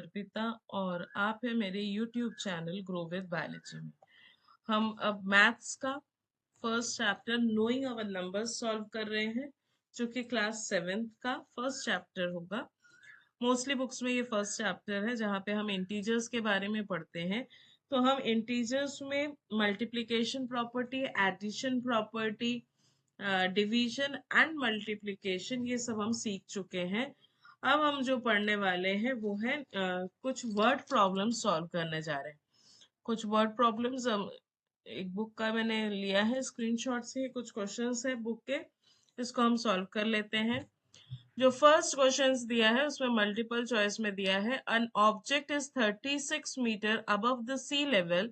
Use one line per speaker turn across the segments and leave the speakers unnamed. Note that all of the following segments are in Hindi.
अर्पिता और आप है मेरे YouTube channel grow with biology में। हम अब मैथ्स का फर्स्ट चैप्टर नोइंग अवर नंबर्स सॉल्व कर रहे हैं, जो कि क्लास 7th का फर्स्ट चैप्टर होगा। मोस्टली बुक्स में ये फर्स्ट चैप्टर है जहाँ पे हम इंटीजर्स के बारे में पढ़ते हैं। तो हम इंटीजर्स में multiplication property, addition property, division and multiplication ये सब हम सीख चुके हैं। अब हम जो पढ़ने वाले हैं वो है कुछ वर्ड प्रॉब्लम सॉल्व करने जा रहे हैं। कुछ वर्ड प्रॉब्लम्स एक बुक का मैंने लिया है स्क्रीनशॉट से, कुछ क्वेश्चंस है बुक के, इसको हम सॉल्व कर लेते हैं। जो फर्स्ट क्वेश्चंस दिया है उसमें मल्टीपल चॉइस में दिया है an object is 36 metre above the sea level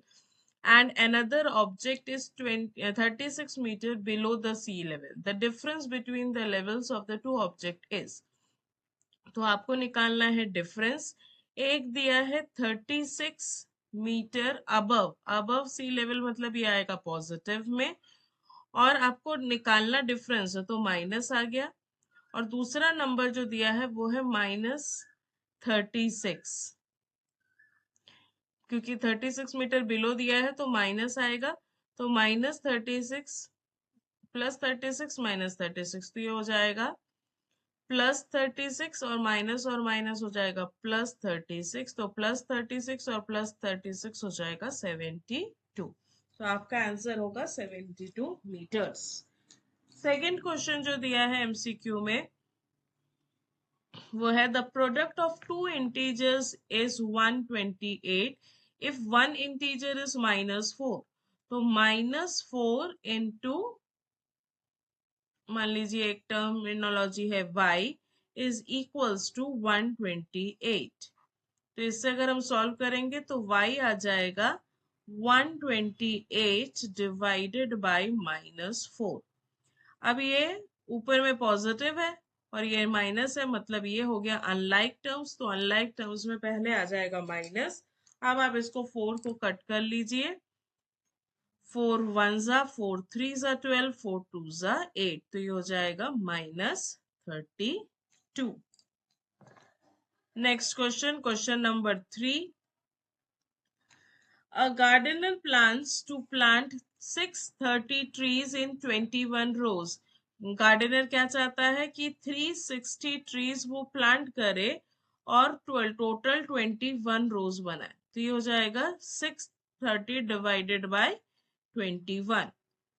and another object is 36 meter below the sea level. The difference between the levels of the two object is, तो आपको निकालना है डिफरेंस। एक दिया है 36 metre above, above sea level मतलब ये आएगा पॉजिटिव में, और आपको निकालना डिफरेंस है तो माइनस आ गया। और दूसरा नंबर जो दिया है वो है -36, क्योंकि 36 मीटर बिलो दिया है तो माइनस आएगा, तो -36 +36 -36, तो ये हो जाएगा +36 और माइनस हो जाएगा +36, तो +36 और +36 हो जाएगा 72। तो आपका आंसर होगा 72 मीटर्स। सेकेंड क्वेश्चन जो दिया है एमसीक्यू में वो है the product of two integers is 128 if one integer is -4, तो -4 इंटू, मान लीजिए एक टर्मिनोलॉजी है y इज इक्वल्स टू 128। तो इससे अगर हम सॉल्व करेंगे तो y आ जाएगा 128 डिवाइडेड बाय -4। अब ये ऊपर में पॉजिटिव है और ये माइनस है, मतलब ये हो गया अनलाइक टर्म्स, तो अनलाइक टर्म्स में पहले आ जाएगा माइनस। अब आप इसको 4 को कट कर लीजिए, 4 1 जा 4 3 जा 12, 4 2 जा 8, तो ये हो जाएगा -32। Next question, question number 3। A gardener plans to plant 630 trees in 21 rows. Gardener क्या चाहता है कि 360 ट्रीज वो प्लांट करे और टोटल 21 रोज बनाए, तो ये हो जाएगा 630 डिवाइडेड बाय 21।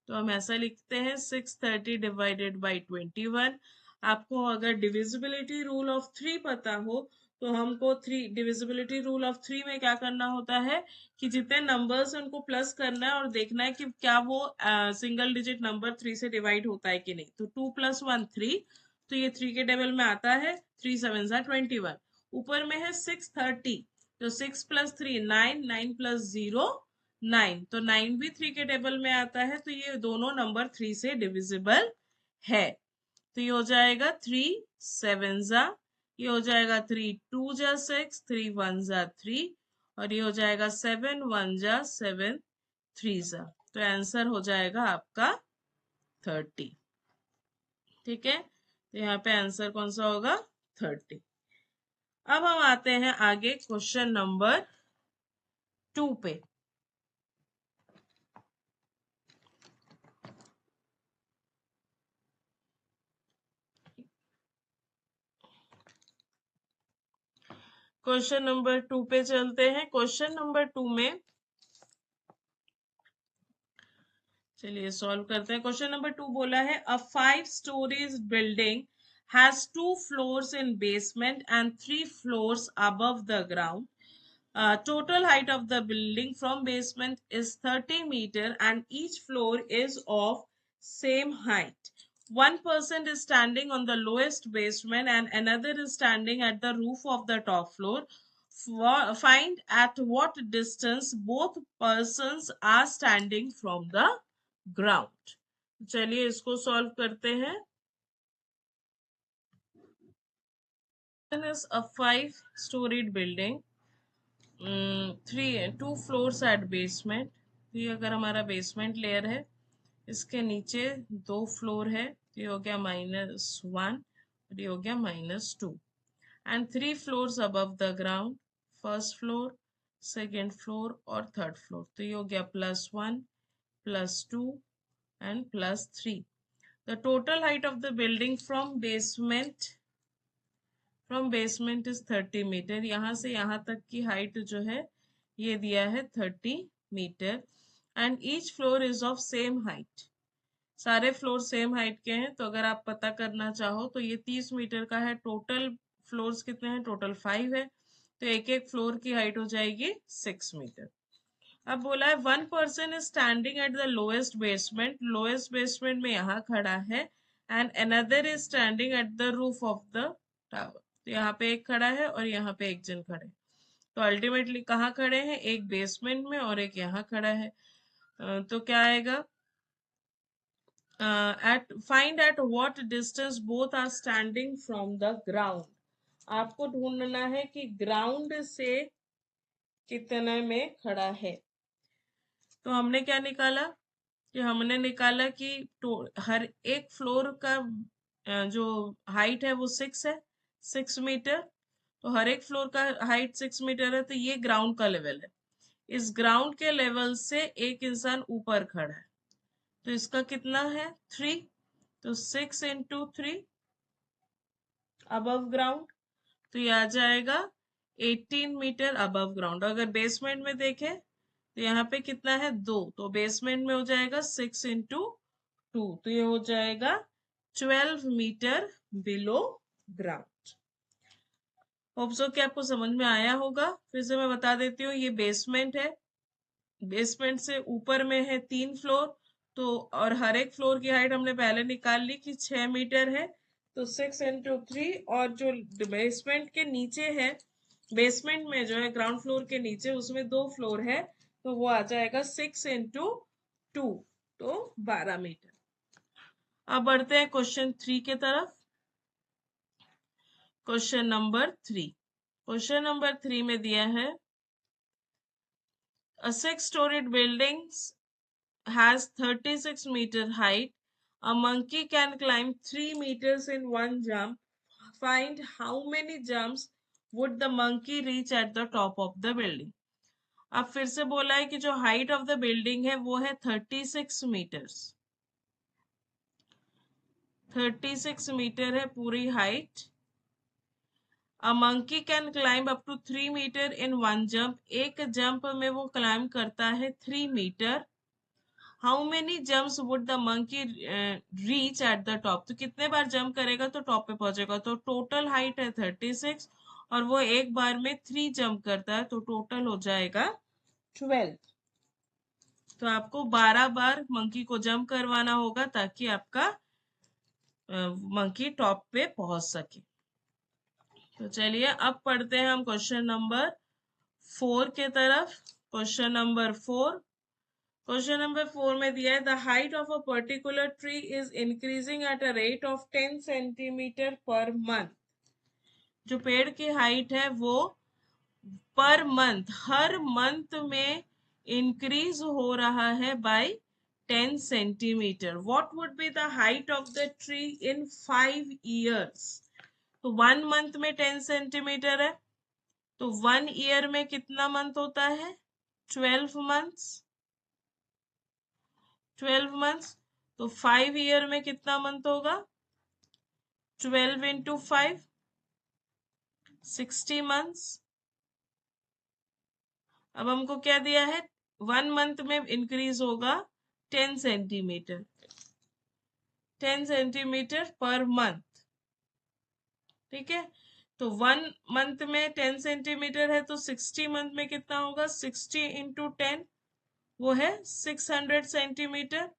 तो हम ऐसा लिखते हैं 630 डिवाइडेड बाय 21। आपको अगर डिविजिबिलिटी रूल ऑफ 3 पता हो तो हमको डिविजिबिलिटी रूल ऑफ 3 में क्या करना होता है कि जितने नंबर्स हैं उनको प्लस करना है और देखना है कि क्या वो सिंगल डिजिट नंबर 3 से डिवाइड होता है कि नहीं। तो 2 + 1 3, तो ये 3 के टेबल में आता है, 3 7 जा 21। ऊपर में है 630, तो 6 + 3 9, 9 + 0 9, तो 9 भी 3 के टेबल में आता है, तो ये दोनों नंबर 3 से डिविजिबल है। तो ये हो जाएगा 3 7 जा, ये हो जाएगा 3 2 जा 6, 3 1 जा 3, और ये हो जाएगा 7 1 जा 7 3 जा, तो आंसर हो जाएगा आपका 30। ठीक है, तो यहाँ पे आंसर कौन सा होगा 30। अब हम आते हैं आगे क्वेश्चन नंबर 2 पे। क्वेश्चन नंबर 2 पे चलते हैं। क्वेश्चन नंबर 2 में चलिए सॉल्व करते हैं। क्वेश्चन नंबर 2 बोला है अ 5 stories building has 2 floors in basement and 3 floors above the ground. Total height of the building from basement is 30 meter and each floor is of same height. One person is standing on the lowest basement and another is standing at the roof of the top floor. Find at what distance both persons are standing from the ground. चलिए इसको सॉल्व करते हैं। is a 5-storied building, 2 floors at basement। ये अगर हमारा बेसमेंट लेयर है, इसके नीचे 2 फ्लोर है, तो ये हो गया -1 और ये हो गया -2, and 3 floors above the ground। First floor, second floor और थर्ड फ्लोर। तो ये हो गया +1, +2 and +3। The total height of the building from basement is 30 metre. यहाँ से यहाँ तक की हाइट जो है ये दिया है 30 metre. And each floor is of same height. सारे फ्लोर सेम हाइट के हैं। तो अगर आप पता करना चाहो तो ये 30 मीटर का है। टोटल फ्लोर्स कितने हैं? टोटल 5 है। तो एक एक फ्लोर की हाइट हो जाएगी 6 मीटर। अब बोला है 1 person is standing at the lowest basement. Lowest basement में यहाँ खड़ा है। And another is standing at the roof of the tower. तो यहाँ पे एक खड़ा है और यहाँ पे एक जन खड़े। तो अल्टीमेटली कहाँ खड़े हैं? एक बेसमेंट में और एक यहाँ खड़ा है। तो क्या आएगा? Find at what distance both are standing from the ground। आपको ढूंढना है कि ग्राउंड से कितने में खड़ा है। तो हमने क्या निकाला? कि हमने निकाला कि हर एक फ्लोर का जो हाइट है वो 6 है, 6 मीटर। तो हर एक फ्लोर का हाइट 6 मीटर है। तो ये ग्राउंड का लेवल है। इस ग्राउंड के लेवल से एक इंसान ऊपर खड़ा है। तो इसका कितना है? 3। तो 6 × 3 अबव ग्राउंड। तो ये आ जाएगा 18 मीटर अबव ग्राउंड। अगर बेसमेंट में देखें तो यहाँ पे कितना है? 2। तो बेसमेंट में हो जाएगा 6 × 2। तो ये हो जाएगा 12 metre below ground. Hope so कि आपको समझ में आया होगा। फिर से मैं बता देती हूँ, ये बेसमेंट है। बेसमेंट से ऊपर में है 3 फ्लोर। तो और हर एक फ्लोर की हाइट हमने पहले निकाल ली कि 6 मीटर है। तो 6 × 3। और जो बेसमेंट के नीचे है, बेसमेंट में जो है ग्राउंड फ्लोर के नीचे, उसमें 2 फ्लोर है। तो वो आ जाएगा 6 × 2। तो 12 मीटर। अब बढ़ते हैं क्वेश्चन 3 के तरफ। Question number 3। क्वेश्चन नंबर 3 में दिया है a 6-storied building has 36 meter height. A monkey can climb 3 meters in one jump. Find how many jumps would the monkey reach at the top of the building। अब फिर से बोला है कि जो हाइट ऑफ द बिल्डिंग है वो है 36 मीटर्स। 36 मीटर है पूरी height. A monkey can climb up to 3 meter in one jump। एक जंप में वो क्लाइंब करता है 3 metre. How many jumps would the monkey reach at the top. तो कितने बार जंप करेगा तो टॉप पे पहुंचेगा। तो टोटल हाइट है 36 और वो एक बार में 3 जंप करता है। तो टोटल हो जाएगा 12। तो आपको 12 बार मंकी को जंप करवाना होगा ताकि आपका मंकी टॉप पे पहुंच सके। तो चलिए अब पढ़ते हैं हम क्वेश्चन नंबर 4 के तरफ। Question number 4। क्वेश्चन नंबर 4 में दिया है the height of a particular tree is increasing at a rate of 10 centimetre per month. जो पेड़ की हाइट है वो पर मंथ, हर मंथ में इंक्रीज हो रहा है by 10 centimetre. What would be the height of the tree in 5 years। तो 1 मंथ में 10 सेंटीमीटर है। तो 1 ईयर में कितना मंथ होता है? 12 मंथ्स। 12 मंथ्स। तो 5 ईयर में कितना मंथ होगा? 12 × 5 60 मंथ्स। अब हमको क्या दिया है? 1 मंथ में इंक्रीज होगा 10 सेंटीमीटर। 10 centimetre per month. ठीक है। तो 1 मंथ में 10 सेंटीमीटर है। तो 60 मंथ में कितना होगा? 60 × 10 वो है 600 सेंटीमीटर।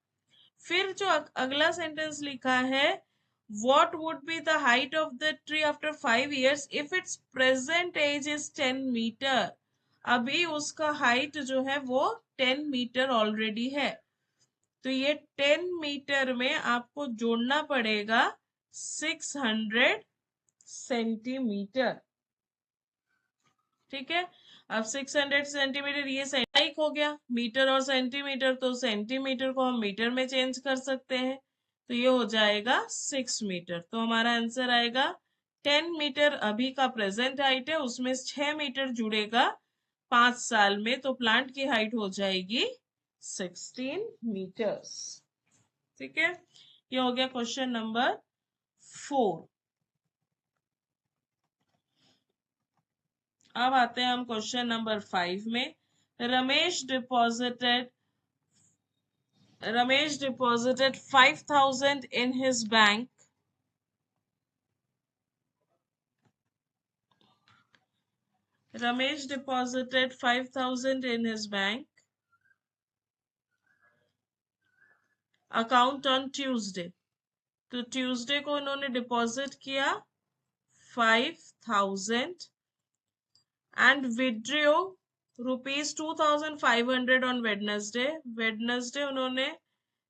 फिर जो अगला सेंटेंस लिखा है what would be the height of the tree after 5 years if its present age is 10 meter। अभी उसका हाइट जो है वो 10 मीटर ऑलरेडी है। तो ये 10 मीटर में आपको जोड़ना पड़ेगा 600 सेंटीमीटर। ठीक है। अब 600 सेंटीमीटर ये हाइट हो गया। मीटर और सेंटीमीटर, तो सेंटीमीटर को हम मीटर में चेंज कर सकते हैं। तो ये हो जाएगा 6 मीटर। तो हमारा आंसर आएगा 10 मीटर अभी का प्रेजेंट हाइट है, उसमें 6 मीटर जुड़ेगा 5 साल में, तो प्लांट की हाइट हो जाएगी 16 मीटर्स। ठीक है, ये हो गया क्वेश्चन नंबर 4। अब आते हैं हम क्वेश्चन नंबर 5 में। Ramesh deposited Ramesh deposited 5,000 in his bank. Ramesh deposited 5,000 in his bank account on Tuesday. तो ट्यूसडे को उन्होंने डिपॉजिट किया 5,000 and withdrew ₹2,500 on Wednesday. Wednesday उन्होंने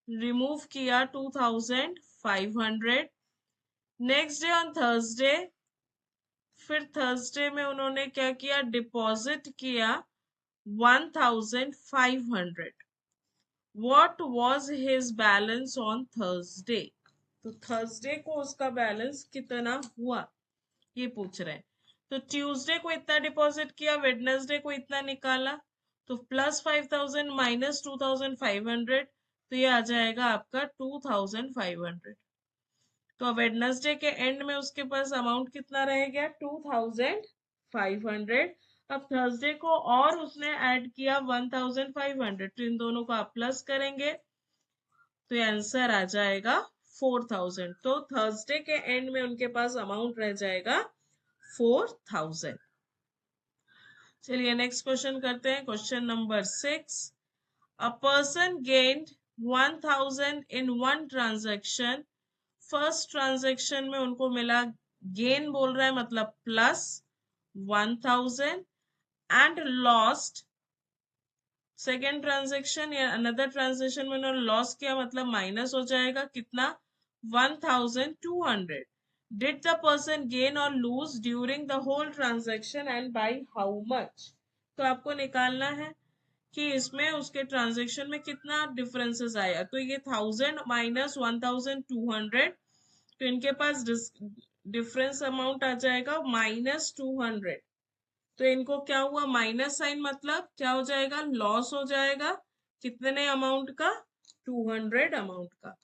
रिमूव किया 2,500. नेक्स्ट डे ऑन थर्सडे, फिर थर्सडे में उन्होंने क्या किया, डिपॉजिट किया 1,500. What was his balance on Thursday? तो थर्सडे को उसका बैलेंस कितना हुआ ये पूछ रहे हैं। तो ट्यूसडे को इतना डिपॉजिट किया, वेडनेसडे को इतना निकाला, तो +5,000 -2,500, तो ये आ जाएगा आपका 2,500। तो वेडनेसडे के एंड में उसके पास अमाउंट कितना रह गया, 2,500। अब थर्सडे को और उसने ऐड किया 1,500, तो इन दोनों को आप प्लस करेंगे तो आंसर आ जाएगा 4,000। तो थर्सडे के एंड में उनके पास अमाउंट रह जाएगा 4,000। चलिए नेक्स्ट क्वेश्चन करते हैं, question number 6। A person gained 1,000 in one transaction. First transaction में उनको मिला, गेन बोल रहा है मतलब plus 1,000, and lost second transaction या अनदर ट्रांजेक्शन में उन्होंने लॉस किया, मतलब माइनस हो जाएगा कितना, 1,200. Did the person gain or lose during the whole transaction and by how much. तो आपको निकालना है कि इसमें उसके ट्रांजेक्शन में कितना डिफरेंसेस आया। तो ये 1,000 माइनस 1,200, तो इनके पास डिफरेंस अमाउंट आ जाएगा -200। तो इनको क्या हुआ, माइनस साइन, मतलब क्या हो जाएगा, लॉस हो जाएगा। कितने अमाउंट का, 200 अमाउंट का।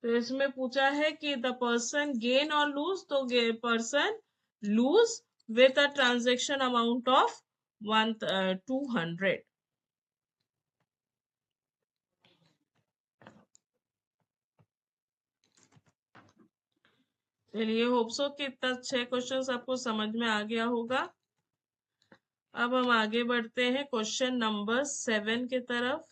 तो इसमें पूछा है कि the person gain or lose, तो person lose with a transaction amount of 200। चलिए होप सो कि इतना 6 क्वेश्चंस आपको समझ में आ गया होगा। अब हम आगे बढ़ते हैं क्वेश्चन नंबर 7 की तरफ।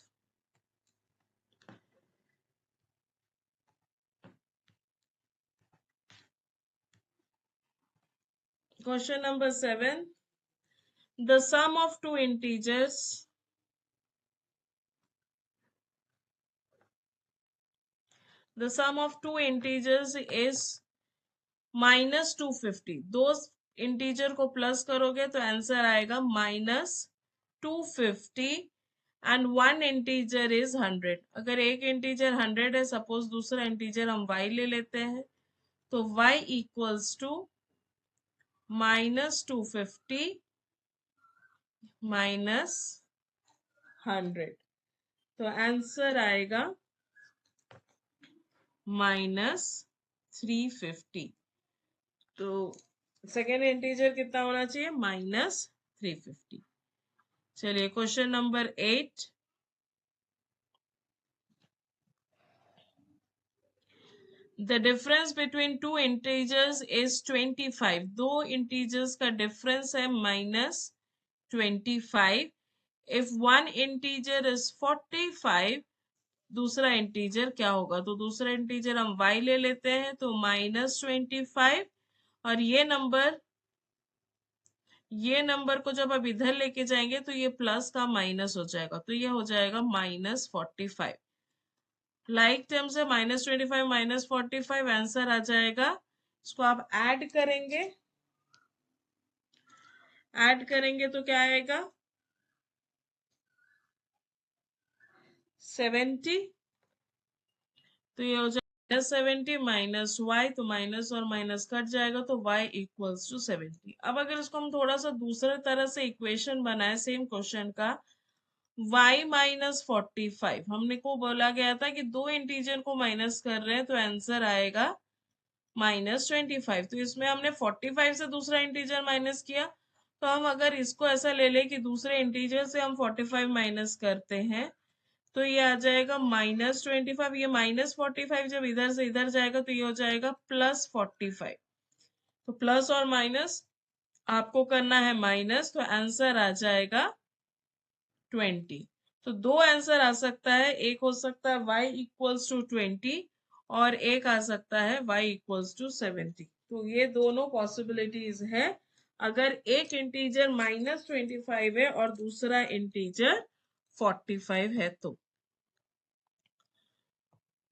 Question number 7, the sum of two integers is -250. दो इंटीजर को प्लस करोगे तो आंसर आएगा -250, एंड वन इंटीजर इज 100। अगर एक इंटीजर 100 है, सपोज दूसरा इंटीजर हम y ले लेते हैं, तो y इक्वल्स टू -250 -100, तो आंसर आएगा -350। तो सेकेंड इंटीजर कितना होना चाहिए, -350। चलिए question number 8। The difference between two integers is 25। दो इंटीजर्स का डिफरेंस है -25। इफ वन इंटीजर इज 45, दूसरा इंटीजर क्या होगा। तो दूसरा इंटीजर हम y ले लेते हैं, तो -25, और ये नंबर को जब आप इधर लेके जाएंगे तो ये प्लस का माइनस हो जाएगा, तो ये हो जाएगा -45। लाइक टर्म से -25 -45 आंसर आ जाएगा। इसको आप ऐड करेंगे तो क्या आएगा, 70। तो ये हो जाएगा -70 माइनस वाई, तो माइनस और माइनस कट जाएगा तो y इक्वल्स टू 70। अब अगर इसको हम थोड़ा सा दूसरे तरह से इक्वेशन बनाए सेम क्वेश्चन का, y माइनस 45, हमने को बोला गया था कि दो इंटीजर को माइनस कर रहे हैं तो आंसर आएगा -25। तो इसमें हमने 45 से दूसरा इंटीजर माइनस किया, तो हम अगर इसको ऐसा ले लें कि दूसरे इंटीजर से हम 45 माइनस करते हैं तो ये आ जाएगा -25। ये -45 जब इधर से इधर जाएगा तो ये हो जाएगा +45। तो प्लस और माइनस आपको करना है माइनस, तो आंसर आ जाएगा 20। तो दो आंसर आ सकता है, एक हो सकता है y इक्वल्स टू 20 और एक आ सकता है y इक्वल्स टू 70। तो ये दोनों पॉसिबिलिटीज है अगर एक इंटीजर -25 है और दूसरा इंटीजर 45 है तो।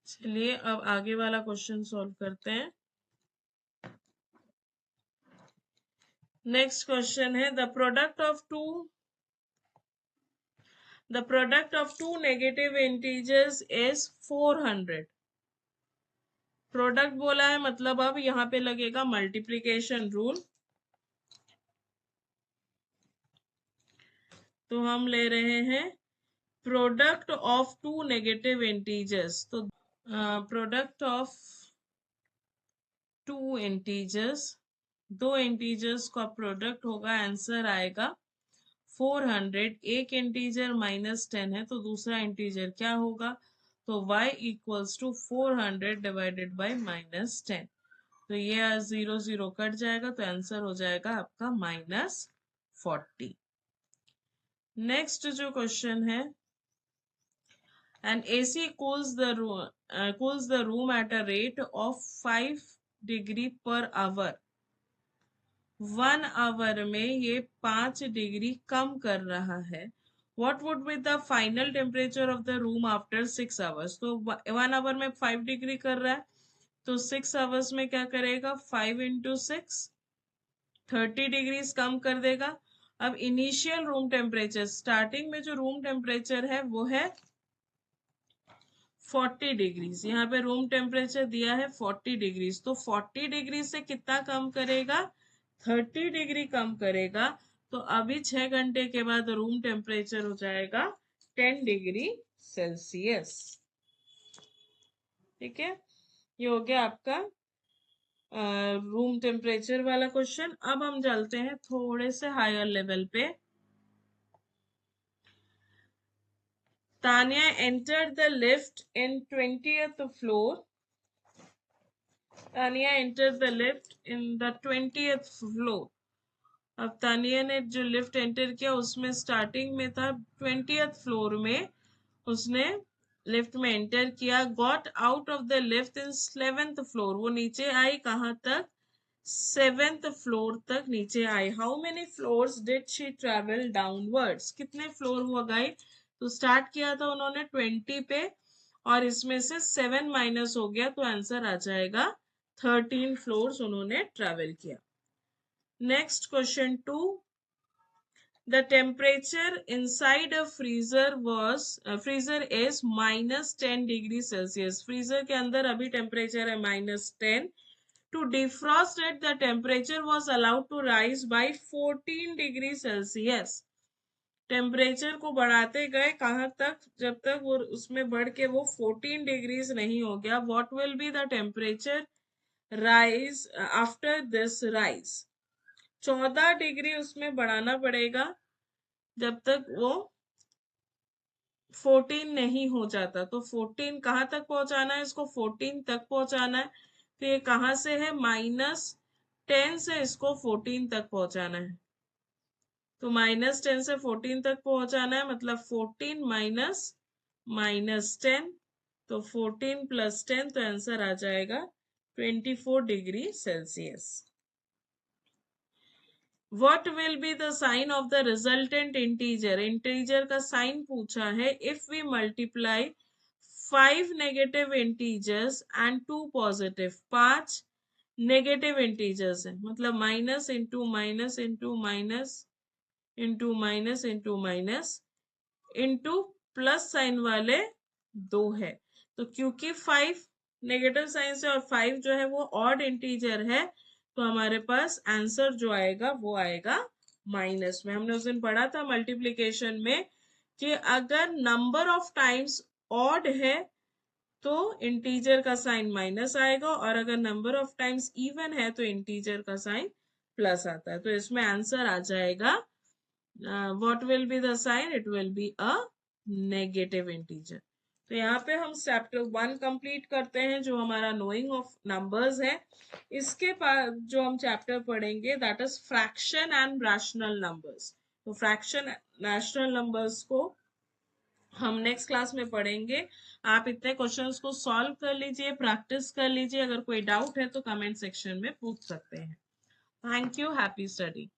चलिए अब आगे वाला क्वेश्चन सॉल्व करते हैं। नेक्स्ट क्वेश्चन है the product of two negative integers is 400। Product बोला है मतलब अब यहाँ पे लगेगा मल्टीप्लिकेशन रूल। तो हम ले रहे हैं product of two negative integers. तो प्रोडक्ट ऑफ टू इंटीजर्स, दो इंटीजर्स का प्रोडक्ट होगा, आंसर आएगा 400। एक इंटीजर -10 है तो दूसरा इंटीजर क्या होगा, तो y equals to 400 divided by -10। तो ये 0 0 कट जाएगा तो आंसर हो जाएगा आपका -40। नेक्स्ट जो क्वेश्चन है, an AC cools the room at a rate of 5 degree per hour. 1 hour में ये 5 डिग्री कम कर रहा है। What would be the final temperature of the room after 6 hours? तो 1 आवर में 5 डिग्री कर रहा है तो 6 आवर्स में क्या करेगा, 5 इंटू 6 30 डिग्रीज कम कर देगा। अब इनिशियल रूम टेम्परेचर, स्टार्टिंग में जो रूम टेम्परेचर है वो है 40 डिग्रीज। यहाँ पे रूम टेम्परेचर दिया है 40 डिग्रीज, तो 40 डिग्री से कितना कम करेगा, 30 डिग्री कम करेगा। तो अभी 6 घंटे के बाद रूम टेम्परेचर हो जाएगा 10 डिग्री सेल्सियस। ठीक है, ये हो गया आपका रूम टेम्परेचर वाला क्वेश्चन। अब हम चलते हैं थोड़े से हायर लेवल पे। Tania entered the lift in 20th floor. Tania entered the lift in the 20th floor. अब तानिया ने जो लिफ्ट एंटर किया उसमें स्टार्टिंग में था 20th फ्लोर में, उसने लिफ्ट में एंटर किया। Got out of the lift in 7th floor, वो नीचे आई कहाँ तक, 7th फ्लोर तक नीचे आई। How many floors did she travel downwards, कितने फ्लोर वो गई, तो स्टार्ट किया था उन्होंने 20 पे और इसमें से 7 माइनस हो गया तो आंसर आ जाएगा 13 फ्लोर्स उन्होंने ट्रेवल किया। Next question 2, the temperature inside a freezer is -10 degree Celsius. Freezer के अंदर अभी टेम्परेचर है -10। To defrost it, the temperature was allowed to rise by 14 degree Celsius. Temperature को बढ़ाते गए कहाँ तक, जब तक वो उसमें बढ़ के वो 14 डिग्रीज नहीं हो गया। What will be the temperature rise after this rise, 14 degree उसमें बढ़ाना पड़ेगा जब तक वो 14 नहीं हो जाता। तो 14 कहाँ तक पहुंचाना है, इसको 14 तक पहुंचाना है। तो ये कहाँ से है, -10 से इसको 14 तक पहुंचाना है। तो -10 से 14 तक पहुंचाना है, मतलब 14 माइनस -10, तो 14 + 10, तो आंसर आ जाएगा 24 degree Celsius. What will be the sign of the resultant integer? Integer का साइन पूछा है। If we multiply 5 negative integers and 2 positive, 5 negative integers है, मतलब minus into minus into minus into minus into minus into plus sign वाले 2 है। तो क्योंकि 5 नेगेटिव साइन से और 5 जो है वो ऑड इंटीजर है, तो हमारे पास आंसर जो आएगा वो आएगा माइनस में। हमने उस दिन पढ़ा था मल्टीप्लिकेशन में कि अगर नंबर ऑफ टाइम्स ऑड है तो इंटीजर का साइन माइनस आएगा, और अगर नंबर ऑफ टाइम्स इवन है तो इंटीजर का साइन प्लस आता है। तो इसमें आंसर आ जाएगा what will be the sign, it will be a negative integer. तो यहाँ पे हम चैप्टर 1 कंप्लीट करते हैं जो हमारा नोइंग ऑफ नंबर्स है। इसके बाद जो हम चैप्टर पढ़ेंगे that is fraction and rational numbers. तो फ्रैक्शन रैशनल नंबर्स को हम नेक्स्ट क्लास में पढ़ेंगे। आप इतने क्वेश्चंस को सॉल्व कर लीजिए, प्रैक्टिस कर लीजिए, अगर कोई डाउट है तो कमेंट सेक्शन में पूछ सकते हैं। Thank you, happy study.